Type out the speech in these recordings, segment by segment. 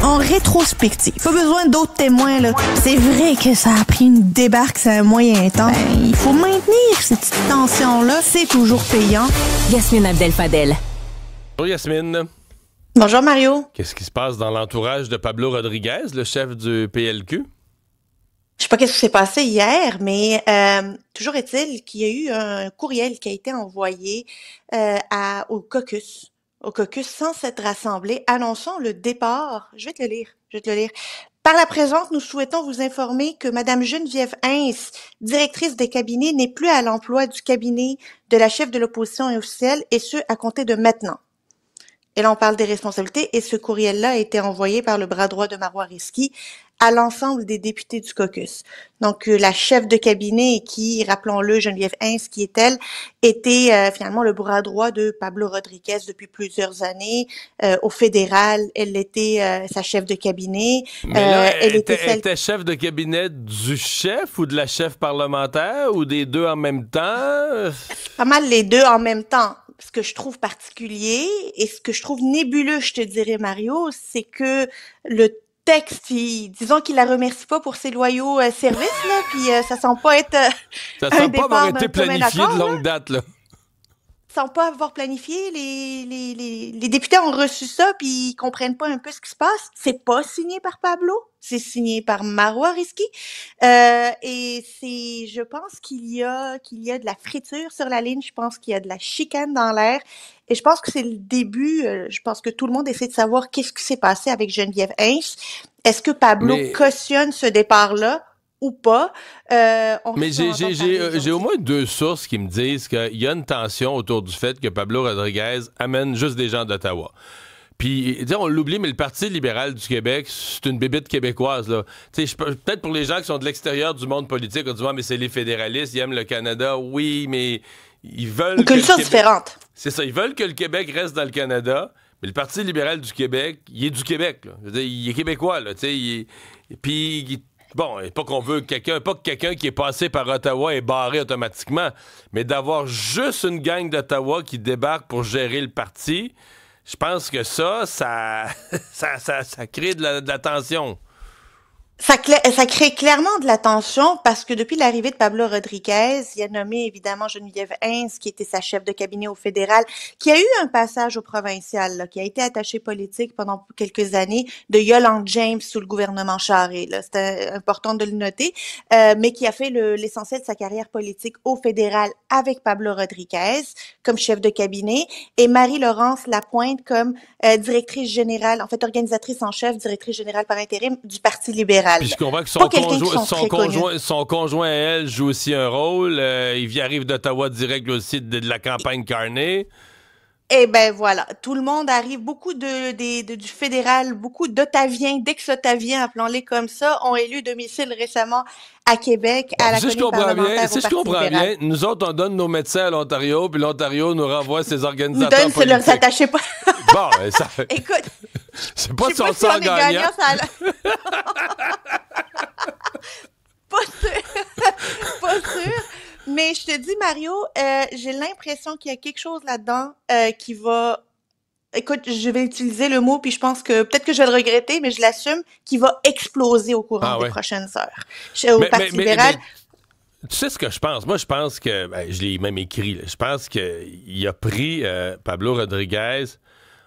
En rétrospective, pas besoin d'autres témoins, là. C'est vrai que ça a pris une débarque, c'est un moyen temps. Ben, il faut maintenir cette petite tension-là. C'est toujours payant. Yasmine Abdel-Fadel. Bonjour Yasmine. Bonjour Mario. Qu'est-ce qui se passe dans l'entourage de Pablo Rodriguez, le chef du PLQ? Je sais pas qu'est-ce qui s'est passé hier, mais toujours est-il qu'il y a eu un courriel qui a été envoyé au caucus sans s'être rassemblé, annonçant le départ. Je vais te le lire. Par la présente, nous souhaitons vous informer que Madame Geneviève Hintz, directrice des cabinets, n'est plus à l'emploi du cabinet de la chef de l'opposition officielle, et ce, à compter de maintenant. Et là, on parle des responsabilités, et ce courriel-là a été envoyé par le bras droit de Marois Risky à l'ensemble des députés du caucus. Donc, la chef de cabinet qui, rappelons-le, Geneviève Hintz, qui est elle, était finalement le bras droit de Pablo Rodriguez depuis plusieurs années. Au fédéral, elle était sa chef de cabinet. Mais là, elle était chef de cabinet du chef ou de la chef parlementaire ou des deux en même temps? Pas mal les deux en même temps. Ce que je trouve particulier et ce que je trouve nébuleux, je te dirais, Mario, c'est que le texte, disons qu'il la remercie pas pour ses loyaux services, là, puis ça semble pas être ça semble pas avoir été planifié de longue date, là. Sans pas avoir planifié, les députés ont reçu ça, puis ils comprennent pas un peu ce qui se passe. C'est pas signé par Pablo, c'est signé par Marois Risky, et je pense qu'il y a de la friture sur la ligne, je pense qu'il y a de la chicane dans l'air, et je pense que c'est le début. Je pense que tout le monde essaie de savoir qu'est-ce qui s'est passé avec Geneviève Hintz. Est-ce que Pablo cautionne ce départ-là ou pas? Mais j'ai au moins deux sources qui me disent qu'il y a une tension autour du fait que Pablo Rodriguez amène juste des gens d'Ottawa. Puis, on l'oublie, mais le Parti libéral du Québec, c'est une bébite québécoise, là. Peut-être pour les gens qui sont de l'extérieur du monde politique, on dit, mais c'est les fédéralistes, ils aiment le Canada. Oui, mais ils veulent... Une culture différente. C'est ça, ils veulent que le Québec reste dans le Canada, mais le Parti libéral du Québec, il est du Québec, là. Je veux dire, il est québécois, là, puis... Bon, pas que quelqu'un qui est passé par Ottawa est barré automatiquement, mais d'avoir juste une gang d'Ottawa qui débarque pour gérer le parti, je pense que ça crée de la tension. Ça crée clairement de la tension parce que depuis l'arrivée de Pablo Rodriguez, il a nommé évidemment Geneviève Hintz, qui était sa chef de cabinet au fédéral, qui a eu un passage au provincial, là, qui a été attaché politique pendant quelques années de Yolande James sous le gouvernement Charest. C'était important de le noter, mais qui a fait l'essentiel de sa carrière politique au fédéral avec Pablo Rodriguez comme chef de cabinet, et Marie-Laurence Lapointe comme directrice générale, en fait organisatrice en chef, directrice générale par intérim du Parti libéral. Puis je comprends que son conjoint à elle joue aussi un rôle. Il arrive d'Ottawa direct aussi de la campagne Carney. Eh ben voilà, tout le monde arrive, beaucoup du fédéral, beaucoup d'Ottaviens, d'ex-Ottaviens, appelons-les comme ça, ont élu domicile récemment à Québec, à la colonie parlementaire au Parti libéral. Si je comprends bien, nous autres, on donne nos médecins à l'Ontario, puis l'Ontario nous renvoie ses organisateurs politiques. Nous donne, c'est leur attachez pas. Bon, ça... Écoute, c'est pas si on sort gagnant. Pas sûr. Mais je te dis, Mario, j'ai l'impression qu'il y a quelque chose là-dedans qui va... Écoute, je vais utiliser le mot, puis je pense que peut-être que je vais le regretter, mais je l'assume, qui va exploser au courant des prochaines heures. Au Parti libéral... Tu sais ce que je pense? Moi, je pense que... je l'ai même écrit. Là, je pense qu'il a pris Pablo Rodriguez...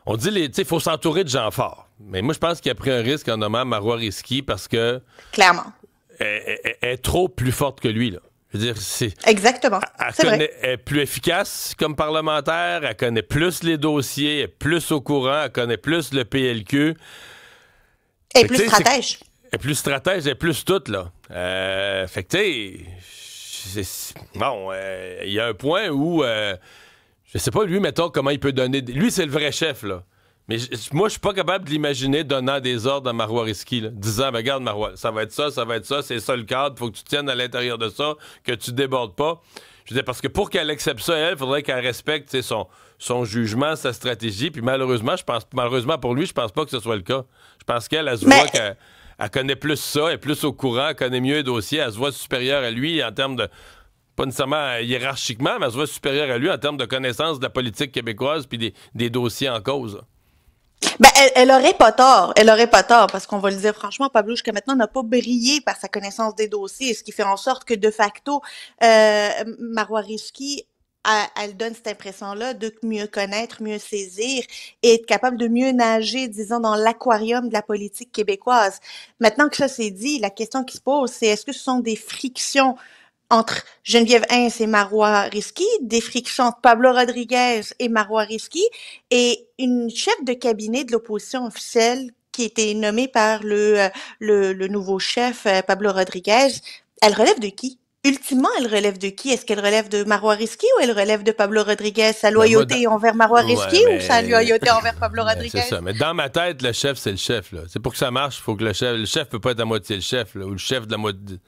On dit, il faut s'entourer de gens forts. Mais moi, je pense qu'il a pris un risque en nommant Marois Risky parce que... Clairement. Elle est trop plus forte que lui, là. Je veux dire, exactement. Elle est plus efficace comme parlementaire, elle connaît plus les dossiers, elle est plus au courant, elle connaît plus le PLQ. Elle est plus stratège. Elle est plus stratège, elle est plus toute, là. Fait que, tu sais, bon, il y a un point où, je sais pas, lui, mettons, comment il peut donner... Lui, c'est le vrai chef, là. Mais moi, je suis pas capable de l'imaginer donnant des ordres à Marois Risky, là, disant, regarde, Marois, ça va être ça, c'est ça le cadre, faut que tu tiennes à l'intérieur de ça, que tu débordes pas. Je veux dire, parce que pour qu'elle accepte ça, il faudrait qu'elle respecte son jugement, sa stratégie, puis malheureusement pour lui, je pense pas que ce soit le cas. Je pense qu'elle se voit qu'elle connaît plus ça, elle est plus au courant, elle connaît mieux les dossiers, elle se voit supérieure à lui en termes de... Pas nécessairement hiérarchiquement, mais elle se voit supérieure à lui en termes de connaissance de la politique québécoise puis des dossiers en cause. Ben, elle aurait pas tort. Elle aurait pas tort, parce qu'on va le dire franchement, Pablo, jusqu'à maintenant, n'a pas brillé par sa connaissance des dossiers, ce qui fait en sorte que, de facto, Marois Risky, elle donne cette impression-là de mieux connaître, mieux saisir et être capable de mieux nager, disons, dans l'aquarium de la politique québécoise. Maintenant que ça c'est dit, la question qui se pose, c'est est-ce que ce sont des frictions entre Geneviève Hintz et Marois Risky, des frictions entre Pablo Rodriguez et Marois Risky, et une chef de cabinet de l'opposition officielle qui a été nommée par le nouveau chef, Pablo Rodriguez. Elle relève de qui? Ultimement, elle relève de qui? Est-ce qu'elle relève de Marois Risky ou elle relève de Pablo Rodriguez? Sa Ben, moi, loyauté envers Marois Risky ouais, ou sa loyauté envers Pablo ben, c'est Rodriguez? ça. Mais dans ma tête, le chef, c'est le chef, là. C'est pour que ça marche, il faut que le chef peut pas être à moitié le chef, là, ou le chef de la moitié.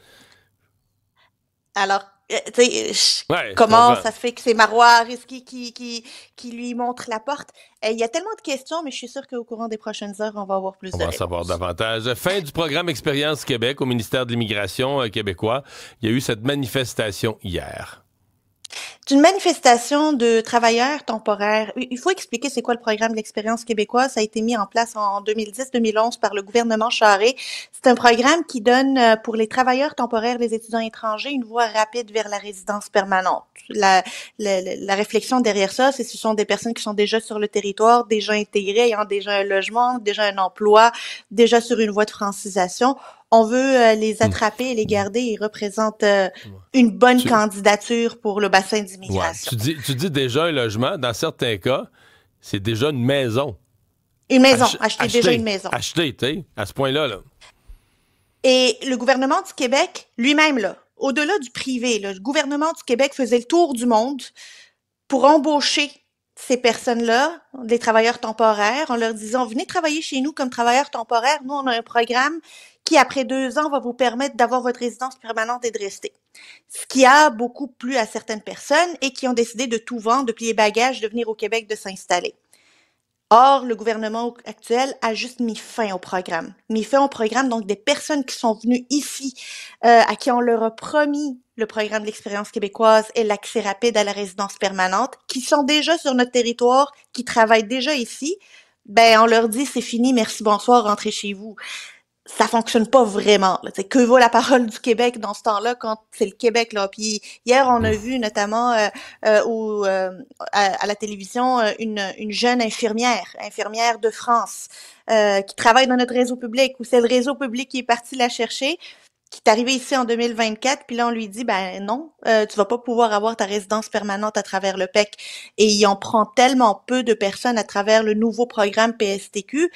Alors, tu sais, Ouais, je comment comprends. ça se fait que c'est Marois Risky qui lui montre la porte? Il y a tellement de questions, mais je suis sûre qu'au courant des prochaines heures, on va avoir plus On de va en savoir réponses. davantage. Fin du programme Expérience Québec au ministère de l'Immigration québécois. Il y a eu cette manifestation hier. C'est une manifestation de travailleurs temporaires. Il faut expliquer c'est quoi le programme de l'expérience québécoise. Ça a été mis en place en 2010-2011 par le gouvernement Charest. C'est un programme qui donne pour les travailleurs temporaires, les étudiants étrangers, une voie rapide vers la résidence permanente. La réflexion derrière ça, c'est que ce sont des personnes qui sont déjà sur le territoire, déjà intégrées, ayant déjà un logement, déjà un emploi, déjà sur une voie de francisation. On veut les Hmm. attraper et les garder. Ils représentent une bonne Tu, candidature pour le bassin ouais, d'immigration. tu dis déjà un logement. Dans certains cas, c'est déjà une maison. Une maison, acheter déjà une maison. Acheter, tu sais, à ce point-là. Là. Et le gouvernement du Québec, lui-même, là, au-delà du privé, là, le gouvernement du Québec faisait le tour du monde pour embaucher ces personnes-là, des travailleurs temporaires, en leur disant, venez travailler chez nous comme travailleurs temporaires. Nous, on a un programme qui, après 2 ans, va vous permettre d'avoir votre résidence permanente et de rester. Ce qui a beaucoup plu à certaines personnes et qui ont décidé de tout vendre, de plier bagages, de venir au Québec, de s'installer. Or, le gouvernement actuel a juste mis fin au programme. Mis fin au programme, donc des personnes qui sont venues ici, à qui on leur a promis le programme de l'expérience québécoise et l'accès rapide à la résidence permanente, qui sont déjà sur notre territoire, qui travaillent déjà ici, ben on leur dit c'est fini, merci, bonsoir, rentrez chez vous. Ça fonctionne pas vraiment. Là. Que vaut la parole du Québec dans ce temps-là quand c'est le Québec là. Puis hier on a vu notamment à la télévision une jeune infirmière de France qui travaille dans notre réseau public, où c'est le réseau public qui est parti la chercher, qui est arrivé ici en 2024, puis là on lui dit ben non, tu vas pas pouvoir avoir ta résidence permanente à travers le PEC. Et il en prend tellement peu de personnes à travers le nouveau programme PSTQ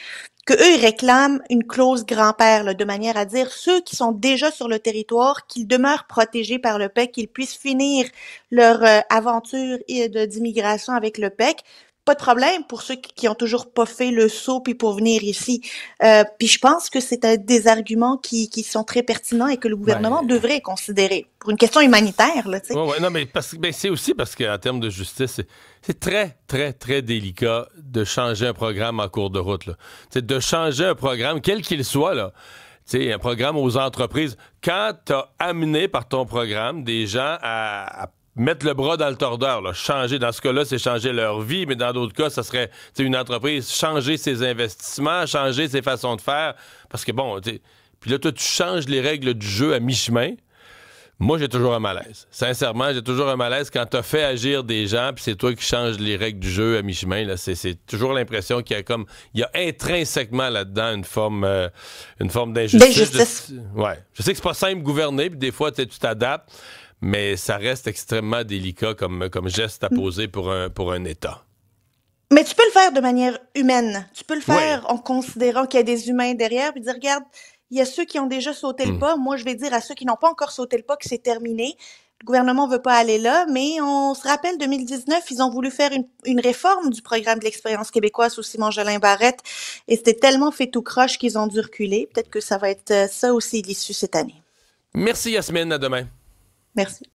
que eux ils réclament une clause grand-père là, de manière à dire ceux qui sont déjà sur le territoire, qu'ils demeurent protégés par le PEC, qu'ils puissent finir leur aventure d'immigration avec le PEC. Pas de problème pour ceux qui ont toujours pas fait le saut puis pour venir ici. Puis je pense que c'est des arguments qui sont très pertinents et que le gouvernement Ben, devrait considérer pour une question humanitaire là, tu sais. ouais, non, mais c'est aussi parce qu'en termes de justice, c'est très, très, très délicat de changer un programme en cours de route. Là. De changer un programme, quel qu'il soit, là. Un programme aux entreprises. Quand tu as amené par ton programme des gens à mettre le bras dans le tordeur, là, changer, dans ce cas-là, c'est changer leur vie, mais dans d'autres cas, ça serait une entreprise, changer ses investissements, changer ses façons de faire. Parce que bon, puis là, toi, tu changes les règles du jeu à mi-chemin. Moi, j'ai toujours un malaise. Sincèrement, j'ai toujours un malaise quand t'as fait agir des gens, puis c'est toi qui changes les règles du jeu à mi-chemin. Là, c'est toujours l'impression qu'il y a intrinsèquement là-dedans une forme d'injustice. D'injustice. Ouais. Je sais que c'est pas simple gouverner, puis des fois, tu t'adaptes, mais ça reste extrêmement délicat comme geste à poser pour un État. Mais tu peux le faire de manière humaine. Tu peux le Oui. faire en considérant qu'il y a des humains derrière, puis dire, regarde, il y a ceux qui ont déjà sauté le pas. Moi, je vais dire à ceux qui n'ont pas encore sauté le pas que c'est terminé. Le gouvernement veut pas aller là, mais on se rappelle 2019, ils ont voulu faire une réforme du programme de l'expérience québécoise sous Simon Jolin Barrette, et c'était tellement fait tout croche qu'ils ont dû reculer. Peut-être que ça va être ça aussi l'issue cette année. Merci Yasmine, à demain. Merci.